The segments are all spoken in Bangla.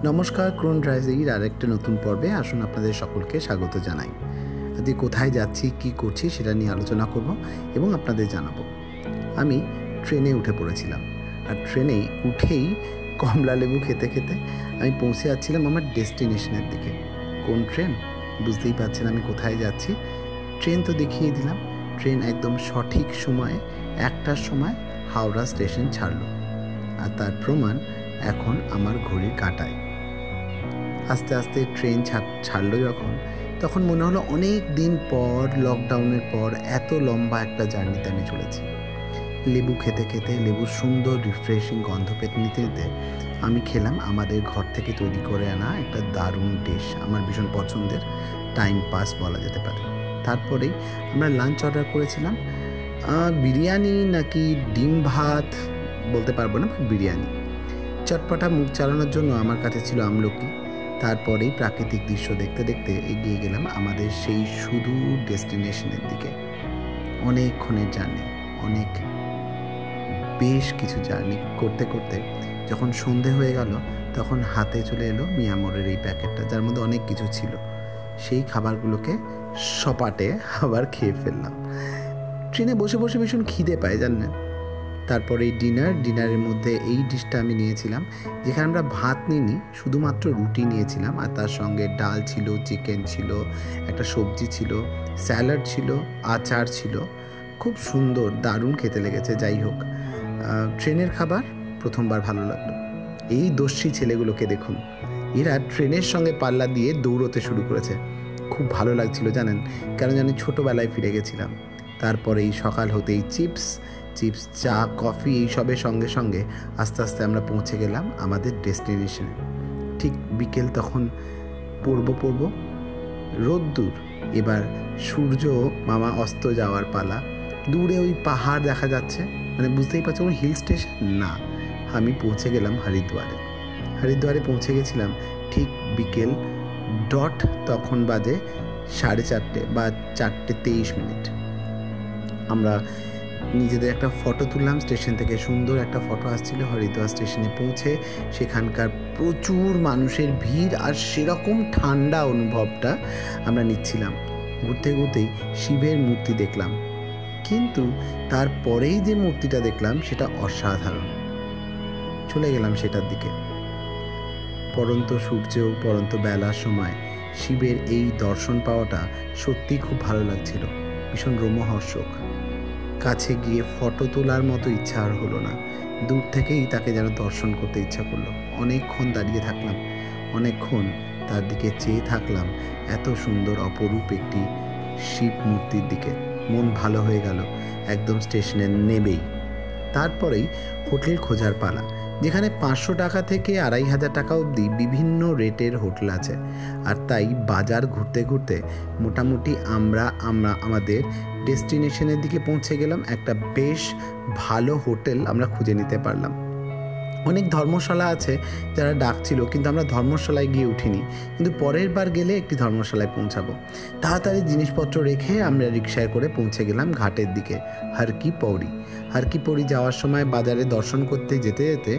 নমস্কার, ক্রোন ড্রাইভের আরেকটা নতুন পর্বে আসুন আপনাদের সকলকে স্বাগত জানাই। আজকে কোথায় যাচ্ছি, কি করছি সেটা নিয়ে আলোচনা করব এবং আপনাদের জানাবো। আমি ট্রেনে উঠে পড়েছিলাম, আর ট্রেনে উঠেই কমলা লেবু খেতে খেতে আমি পৌঁছে যাচ্ছিলাম আমার ডেস্টিনেশনের দিকে। কোন ট্রেন বুঝতেই পারছেন আমি কোথায় যাচ্ছি। ট্রেন তো দেখিয়ে দিলাম। ট্রেন একদম সঠিক সময়ে 1টার সময় হাওড়া স্টেশন ছাড়লো, আর তার প্রমাণ এখন আমার ঘড়ির কাঁটায়। আস্তে আস্তে ট্রেন ছাড়লো তখন মনে হলো অনেক দিন পর, লকডাউনের পর এত লম্বা একটা জার্নিতে আমি চলেছি। লেবু খেতে খেতে, লেবুর সুন্দর রিফ্রেশিং গন্ধ পেতে নিতে নিতে আমি খেলাম আমাদের ঘর থেকে তৈরি করে আনা একটা দারুণ ডিশ, আমার ভীষণ পছন্দের, টাইম পাস বলা যেতে পারে। তারপরেই আমরা লাঞ্চ অর্ডার করেছিলাম, বিরিয়ানি নাকি ডিম ভাত বলতে পারবো না, বিরিয়ানি। চটপটা মুখ চালানোর জন্য আমার কাছে ছিল আমলকি। তারপরেই প্রাকৃতিক দৃশ্য দেখতে দেখতে এগিয়ে গেলাম আমাদের সেই সুদূর ডেস্টিনেশনের দিকে। অনেকক্ষণের জার্নি, বেশ কিছু জার্নি করতে করতে যখন সন্ধে হয়ে গেল, তখন হাতে চলে এলো মিয়ামরের এই প্যাকেটটা, যার মধ্যে অনেক কিছু ছিল। সেই খাবারগুলোকে সপাটে আবার খেয়ে ফেললাম। ট্রেনে বসে বসে ভীষণ খিদে পায় জানেন। তারপরে এই ডিনারের মধ্যে এই ডিশটা আমি নিয়েছিলাম, যেখানে আমরা ভাত নিইনি, শুধুমাত্র রুটি নিয়েছিলাম, আর তার সঙ্গে ডাল ছিল, চিকেন ছিল, একটা সবজি ছিল, স্যালাড ছিল, আচার ছিল। খুব সুন্দর, দারুণ খেতে লেগেছে। যাই হোক, ট্রেনের খাবার প্রথমবার ভালো লাগলো। এই দস্যি ছেলেগুলোকে দেখুন, এরা ট্রেনের সঙ্গে পাল্লা দিয়ে দৌড়তে শুরু করেছে। খুব ভালো লাগছিল জানেন, কেন জানি ছোটোবেলায় ফিরে গেছিলাম। তারপরে এই সকাল হতেই চিপস, চা, কফি এইসবের সঙ্গে সঙ্গে আস্তে আস্তে আমরা পৌঁছে গেলাম আমাদের ডেস্টিনেশনে। ঠিক বিকেল তখন পড়ব রোদ্দুর, এবার সূর্য মামা অস্ত যাওয়ার পালা। দূরে ওই পাহাড় দেখা যাচ্ছে, মানে বুঝতেই পারছো কোনো হিল স্টেশন না। আমি পৌঁছে গেলাম হরিদ্বারে পৌঁছে গেছিলাম ঠিক বিকেল ডট, তখন বাজে 4:30 বা 4:23। আমরা নিজেদের একটা ফটো তুললাম স্টেশন থেকে, সুন্দর একটা ফটো আসছিল। হরিদ্বার স্টেশনে পৌঁছে সেখানকার প্রচুর মানুষের ভিড় আর সেরকম ঠান্ডা অনুভবটা আমরা নিচ্ছিলাম। ঘুরতে ঘুরতেই শিবের মূর্তি দেখলাম, কিন্তু তারপরেই যে মূর্তিটা দেখলাম সেটা অসাধারণ। চলে গেলাম সেটার দিকে। পড়ন্ত সূর্য, পড়ন্ত বেলার সময় শিবের এই দর্শন পাওয়াটা সত্যি খুব ভালো লাগছিল, ভীষণ রোমহর্ষক। কাছে গিয়ে ফটো তোলার মতো ইচ্ছা আর হলো না, দূর থেকেই তাকে যেন দর্শন করতে ইচ্ছা করলো। অনেকক্ষণ দাঁড়িয়ে থাকলাম, অনেকক্ষণ তার দিকে চেয়ে থাকলাম, এত সুন্দর অপরূপ একটি শিব মূর্তির দিকে। মন ভালো হয়ে গেল একদম স্টেশনে নেবেই। তারপরেই হোটেল খোঁজার পালা, যেখানে 500 টাকা থেকে 2500 টাকা অবধি বিভিন্ন রেটের হোটেল আছে। আর তাই বাজার ঘুরতে ঘুরতে মোটামুটি আমরা আমাদের ডেস্টিনেশনের দিকে পৌঁছে গেলাম। একটা বেশ ভালো হোটেল আমরা খুঁজে নিতে পারলাম। অনেক ধর্মশালা আছে যারা ডাকছিল, কিন্তু আমরা ধর্মশালায় গিয়ে উঠিনি, কিন্তু পরের বার গেলে একটি ধর্মশালায় পৌঁছাবো। তাড়াতাড়ি জিনিসপত্র রেখে আমরা রিক্সায় করে পৌঁছে গেলাম ঘাটের দিকে, হারকি পৌড়ি যাওয়ার সময় বাজারে দর্শন করতে যেতে যেতে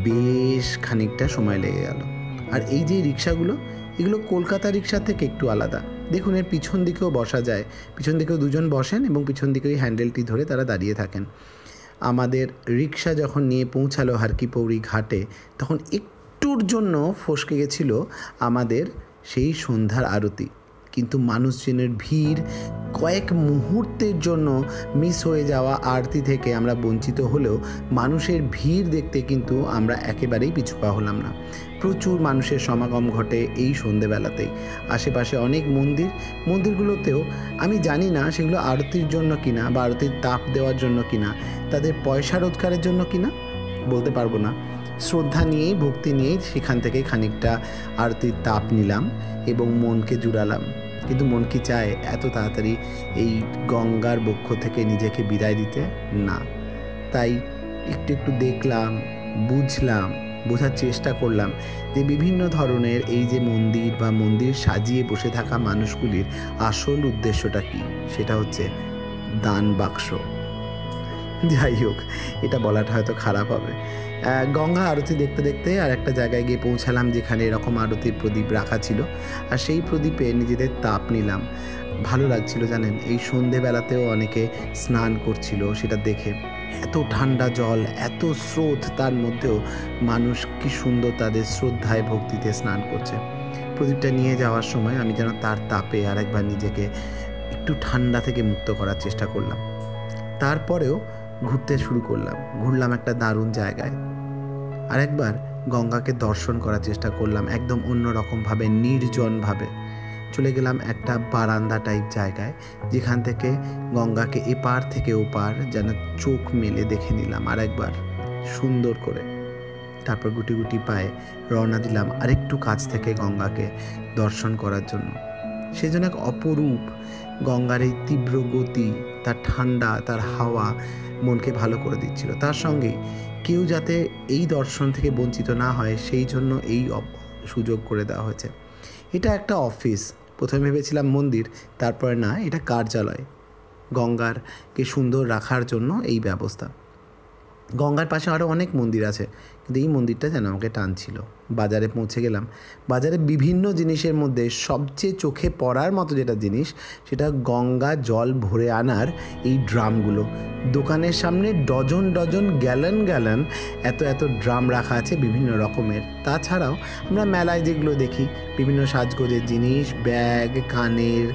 বেশ খানিকটা সময় লেগে গেল। আর এই যে রিক্সাগুলো, এগুলো কলকাতা রিক্সা থেকে একটু আলাদা। দেখুন, এর পিছন দিকেও বসা যায়, পিছন দিকেও দুজন বসেন এবং পিছন দিকে ওই হ্যান্ডেলটি ধরে তারা দাঁড়িয়ে থাকেন। আমাদের রিক্সা যখন নিয়ে পৌঁছালো হারকি পৌড়ি ঘাটে, তখন একটুর জন্য ফসকে গেছিল আমাদের সেই সন্ধ্যার আরতি। কিন্তু মানুষজনের ভিড়, কয়েক মুহূর্তের জন্য মিস হয়ে যাওয়া আরতি থেকে আমরা বঞ্চিত হলেও মানুষের ভিড় দেখতে কিন্তু আমরা একেবারেই পিছুপা হলাম না। প্রচুর মানুষের সমাগম ঘটে এই সন্ধেবেলাতেই। আশেপাশে অনেক মন্দিরগুলোতেও আমি জানি না সেগুলো আরতির জন্য কিনা বা আরতির তাপ দেওয়ার জন্য কিনা, তাদের পয়সা রোজগারের জন্য কিনা বলতে পারবো না। শ্রদ্ধা নিয়েই, ভক্তি নিয়েই সেখান থেকে খানিকটা আরতির তাপ নিলাম এবং মনকে জুড়ালাম। কিন্তু মন কি চায় এত তাড়াতাড়ি এই গঙ্গার বক্ষ থেকে নিজেকে বিদায় দিতে? না। তাই একটু দেখলাম, বোঝার চেষ্টা করলাম যে বিভিন্ন ধরনের এই যে মন্দির সাজিয়ে বসে থাকা মানুষগুলির আসল উদ্দেশ্যটা কি। সেটা হচ্ছে দান বাক্স। যাই হোক, এটা বলাটা হয়তো খারাপ হবে। গঙ্গা আরতি দেখতে দেখতে আর একটা জায়গায় গিয়ে পৌঁছালাম যেখানে এরকম আরতির প্রদীপ রাখা ছিল, আর সেই প্রদীপে নিজেদের তাপ নিলাম। ভালো লাগছিল জানেন, এই সন্ধেবেলাতেও অনেকে স্নান করছিল, সেটা দেখে এত ঠান্ডা জল, এত স্রোত, তার মধ্যেও মানুষ কি সুন্দর তাদের শ্রদ্ধায় ভক্তিতে স্নান করছে। প্রদীপটা নিয়ে যাওয়ার সময় আমি যেন তার তাপে আরেকবার নিজেকে একটু ঠান্ডা থেকে মুক্ত করার চেষ্টা করলাম। তারপরেও ঘুরতে শুরু করলাম, ঘুরলাম একটা দারুণ জায়গায়। আরেকবার গঙ্গাকে দর্শন করার চেষ্টা করলাম একদম অন্যরকমভাবে, নির্জনভাবে। চলে গেলাম একটা বারান্দা টাইপ জায়গায়, যেখান থেকে গঙ্গাকে এপার থেকে ওপার যেন চোখ মেলে দেখে নিলাম আরেকবার সুন্দর করে। তারপর গুটি গুটি পায়ে রওনা দিলাম আরেকটু কাছ থেকে গঙ্গাকে দর্শন করার জন্য। সেজন্য এক অপরূপ গঙ্গার এই তীব্র গতি, তার ঠান্ডা, তার হাওয়া মনকে ভালো করে দিচ্ছিল। তার সঙ্গেই কেউ যাতে এই দর্শন থেকে বঞ্চিত না হয় সেই জন্য এই সুযোগ করে দেওয়া হয়েছে। এটা একটা অফিস, প্রথমে ভেবেছিলাম মন্দির, তারপরে না, এটা কার্যালয়। গঙ্গারকে সুন্দর রাখার জন্য এই ব্যবস্থা। গঙ্গার পাশে আরও অনেক মন্দির আছে, কিন্তু এই মন্দিরটা যেন আমাকে টানছিল। বাজারে পৌঁছে গেলাম। বাজারে বিভিন্ন জিনিসের মধ্যে সবচেয়ে চোখে পড়ার মতো যেটা জিনিস, সেটা গঙ্গা জল ভরে আনার এই ড্রামগুলো। দোকানের সামনে ডজন ডজন, গ্যালন গ্যালন এত এত ড্রাম রাখা আছে বিভিন্ন রকমের। তাছাড়াও আমরা মেলায় যেগুলো দেখি, বিভিন্ন সাজগোজের জিনিস, ব্যাগ, কানের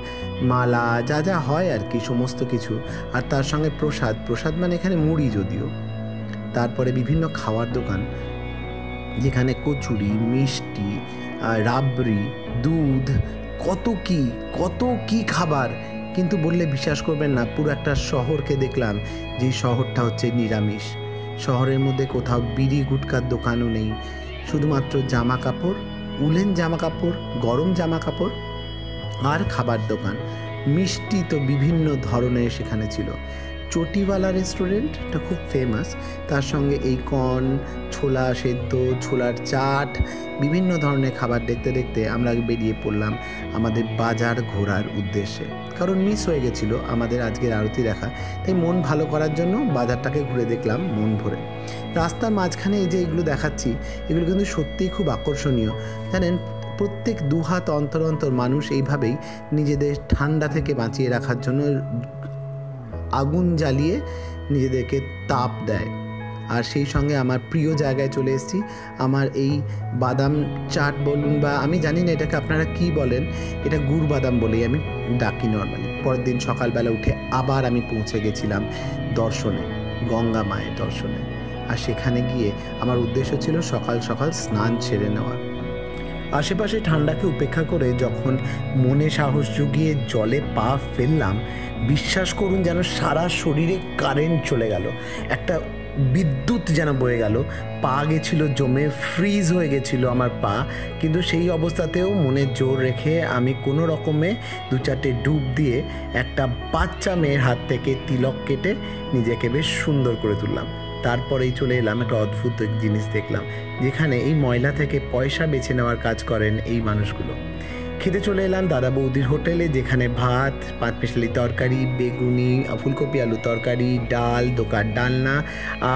মালা, যা যা হয় আর কি, সমস্ত কিছু। আর তার সঙ্গে প্রসাদ মানে এখানে মুড়ি যদিও। তারপরে বিভিন্ন খাওয়ার দোকান, যেখানে কচুরি, মিষ্টি, রাবড়ি, দুধ, কত কি খাবার। কিন্তু বললে বিশ্বাস করবেন না, পুরো একটা শহরকে দেখলাম, যেই শহরটা হচ্ছে নিরামিষ। শহরের মধ্যে কোথাও বিড়ি গুটকার দোকানও নেই, শুধুমাত্র জামা কাপড়, উলেন জামা কাপড়, গরম জামা কাপড় আর খাবার দোকান। মিষ্টি তো বিভিন্ন ধরনের সেখানে ছিল। চটিওয়ালা রেস্টুরেন্টটা খুব ফেমাস, তার সঙ্গে এই কর্ন, ছোলা সেদ্ধ, ছোলার চাট, বিভিন্ন ধরনের খাবার দেখতে দেখতে আমরা বেরিয়ে পড়লাম আমাদের বাজার ঘোরার উদ্দেশ্যে। কারণ মিস হয়ে গেছিলো আমাদের আজকের আরতি দেখা, তাই মন ভালো করার জন্য বাজারটাকে ঘুরে দেখলাম মন ভরে। রাস্তার মাঝখানে এই যে এগুলো দেখাচ্ছি, এগুলো কিন্তু সত্যিই খুব আকর্ষণীয় জানেন। প্রত্যেক দুহাত অন্তর অন্তর মানুষ এইভাবেই নিজেদের ঠান্ডা থেকে বাঁচিয়ে রাখার জন্য আগুন জ্বালিয়ে নিজেদেরকে তাপ দেয়। আর সেই সঙ্গে আমার প্রিয় জায়গায় চলে এসেছি। আমার এই বাদাম চাট বলুন, বা আমি জানি না এটাকে আপনারা কি বলেন, এটা গুড় বাদাম বলেই আমি ডাকি নর্মালি। পরের দিন সকালবেলা উঠে আবার আমি পৌঁছে গেছিলাম দর্শনে, গঙ্গা মায়ের দর্শনে। আর সেখানে গিয়ে আমার উদ্দেশ্য ছিল সকাল সকাল স্নান সেরে নেওয়া। আশেপাশে ঠান্ডাকে উপেক্ষা করে যখন মনে সাহস জুগিয়ে জলে পা ফেললাম, বিশ্বাস করুন যেন সারা শরীরে কারেন্ট চলে গেল, একটা বিদ্যুৎ যেন বয়ে গেল। পা গেছিল জমে, ফ্রিজ হয়ে গেছিল আমার পা, কিন্তু সেই অবস্থাতেও মনে জোর রেখে আমি কোনো রকমে 2-4টে ডুব দিয়ে একটা বাচ্চা মেয়ের হাত থেকে তিলক কেটে নিজেকে বেশ সুন্দর করে তুললাম। তারপরেই চলে এলাম একটা অদ্ভুত জিনিস দেখলাম, যেখানে এই ময়লা থেকে পয়সা বেছে নেওয়ার কাজ করেন এই মানুষগুলো। খেতে চলে এলাম দাদা বৌদির হোটেলে, যেখানে ভাত, পাঁচমিশালি তরকারি, বেগুনি, ফুলকপি আলু তরকারি, ডাল, দোকার ডালনা,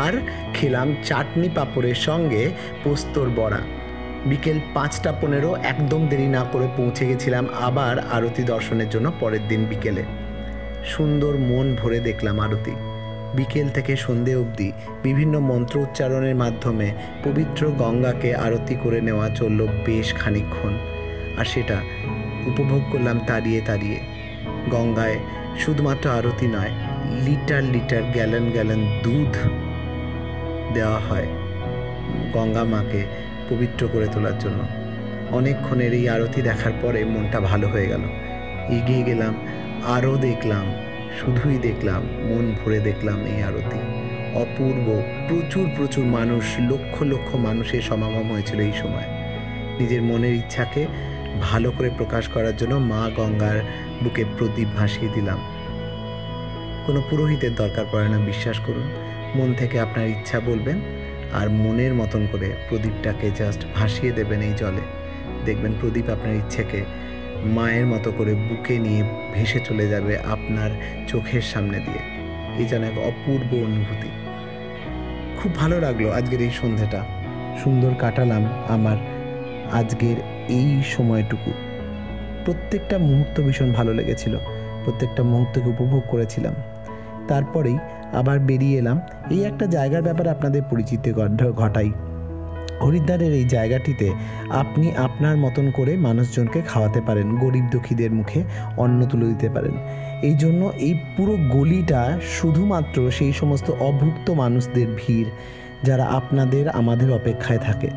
আর খেলাম চাটনি পাঁপড়ের সঙ্গে পোস্তর বড়া। বিকেল 5টা 15 একদম দেরি না করে পৌঁছে গেছিলাম আবার আরতি দর্শনের জন্য পরের দিন বিকেলে। সুন্দর মন ভরে দেখলাম আরতি। বিকেল থেকে সন্ধে অবধি বিভিন্ন মন্ত্র উচ্চারণের মাধ্যমে পবিত্র গঙ্গাকে আরতি করে নেওয়া চলল বেশ খানিকক্ষণ। আর সেটা উপভোগ করলাম তাড়িয়ে তাড়িয়ে। গঙ্গায় শুধুমাত্র আরতি নয়, লিটার লিটার, গ্যালন গ্যালন দুধ দেওয়া হয় গঙ্গা মাকে পবিত্র করে তোলার জন্য। অনেকক্ষণের এই আরতি দেখার পরে মনটা ভালো হয়ে গেল। এগিয়ে গেলাম, আরও দেখলাম, শুধুই দেখলাম, মন ভরে দেখলাম এই আরতি। অপূর্ব, প্রচুর মানুষ, লক্ষ লক্ষ মানুষের সমাগম হয়েছিল এই সময়। নিজের মনের ইচ্ছাকে ভালো করে প্রকাশ করার জন্য মা গঙ্গার বুকে প্রদীপ ভাসিয়ে দিলাম। কোনো পুরোহিতের দরকার পড়ে না, বিশ্বাস করুন। মন থেকে আপনার ইচ্ছা বলবেন আর মনের মতন করে প্রদীপটাকে জাস্ট ভাসিয়ে দেবেন এই জলে। দেখবেন প্রদীপ আপনার ইচ্ছেকে মায়ের মতো করে বুকে নিয়ে ভেসে চলে যাবে আপনার চোখের সামনে দিয়ে। এই যেন এক অপূর্ব অনুভূতি। খুব ভালো লাগলো আজকের এই সন্ধ্যাটা, সুন্দর কাটালাম আমার আজকের এই সময়টুকু। প্রত্যেকটা মুহূর্ত ভীষণ ভালো লেগেছিল, প্রত্যেকটা মুহূর্তকে উপভোগ করেছিলাম। তারপরেই আবার বেরিয়ে এলাম এই একটা জায়গার ব্যাপারে আপনাদের পরিচিতি ঘটাই। হরিদ্বারের এই জায়গাটিতে আপনি আপনার মতন করে মানুষজনকে খাওয়াতে পারেন, গরিব দুঃখীদের মুখে অন্ন তুলে দিতে পারেন। এই জন্য এই পুরো গলিটা শুধুমাত্র সেই সমস্ত অভুক্ত মানুষদের ভিড়, যারা আপনাদের আমাদের অপেক্ষায় থাকে।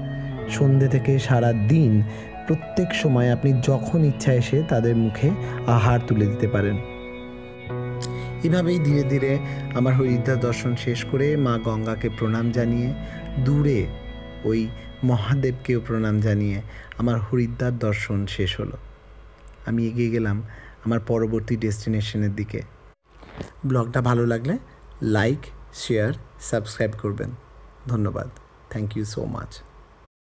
সন্ধ্যে থেকে সারা দিন প্রত্যেক সময় আপনি যখন ইচ্ছা এসে তাদের মুখে আহার তুলে দিতে পারেন। এভাবেই ধীরে ধীরে আমার হরিদ্বার দর্শন শেষ করে মা গঙ্গাকে প্রণাম জানিয়ে, দূরে ওই মহাদেবকেও প্রণাম জানিয়ে আমার হরিদ্বার দর্শন শেষ হলো। আমি এগিয়ে গেলাম আমার পরবর্তী ডেস্টিনেশনের দিকে। ব্লগটা ভালো লাগলে লাইক, শেয়ার, সাবস্ক্রাইব করবেন। ধন্যবাদ। Thank you so much.